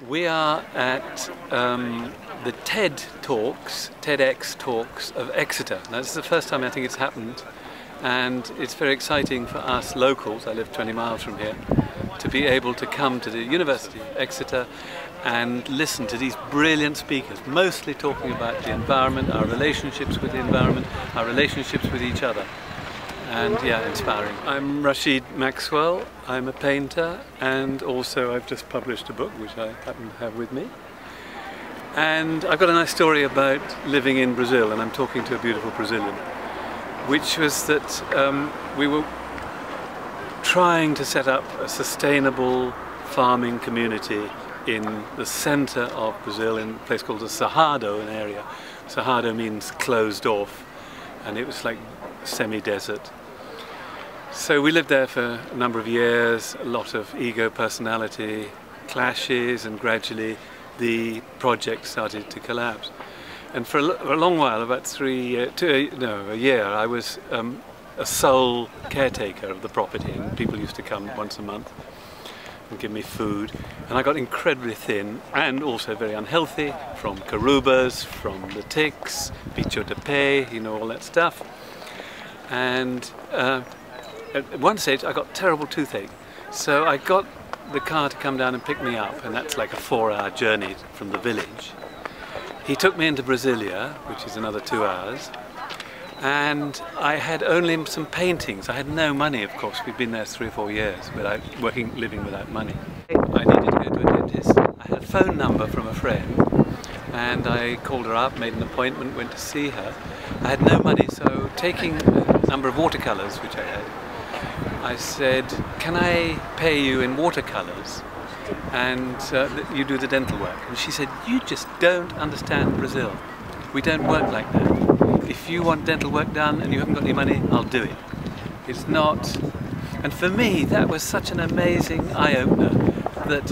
We are at the Tedx Talks of Exeter. Now, this is the first time I think it's happened, and it's very exciting for us locals, I live 20 miles from here, to be able to come to the University of Exeter and listen to these brilliant speakers, mostly talking about the environment, our relationships with the environment, our relationships with each other. And yeah, inspiring. I'm Rashid Maxwell, I'm a painter, and also I've just published a book which I happen to have with me. And I've got a nice story about living in Brazil, and I'm talking to a beautiful Brazilian, which was that we were trying to set up a sustainable farming community in the center of Brazil, in a place called the Cerrado, an area. Cerrado means closed off, and it was like semi-desert. So we lived there for a number of years, a lot of ego personality clashes, and gradually the project started to collapse. And for a long while, about a year, I was a sole caretaker of the property, and people used to come once a month and give me food. And I got incredibly thin and also very unhealthy from carubas, from the ticks, bicho de pé, you know, all that stuff. And at one stage I got terrible toothache, so I got the car to come down and pick me up, and that's like a 4-hour journey from the village. He took me into Brasilia, which is another 2 hours, and I had only some paintings. I had no money, of course. We'd been there 3 or 4 years without living without money. I needed to go to a dentist. I had a phone number from a friend, and I called her up, made an appointment, went to see her. I had no money, so taking a number of watercolours which I had, I said, can I pay you in watercolours and you do the dental work? And she said, you just don't understand Brazil. We don't work like that. If you want dental work done and you haven't got any money, I'll do it. It's not... And for me, that was such an amazing eye-opener, that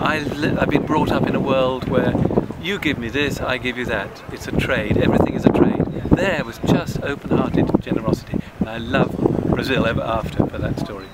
I've been brought up in a world where you give me this, I give you that. It's a trade, everything is a trade. There was just open-hearted generosity, and I love Brazil ever after for that story.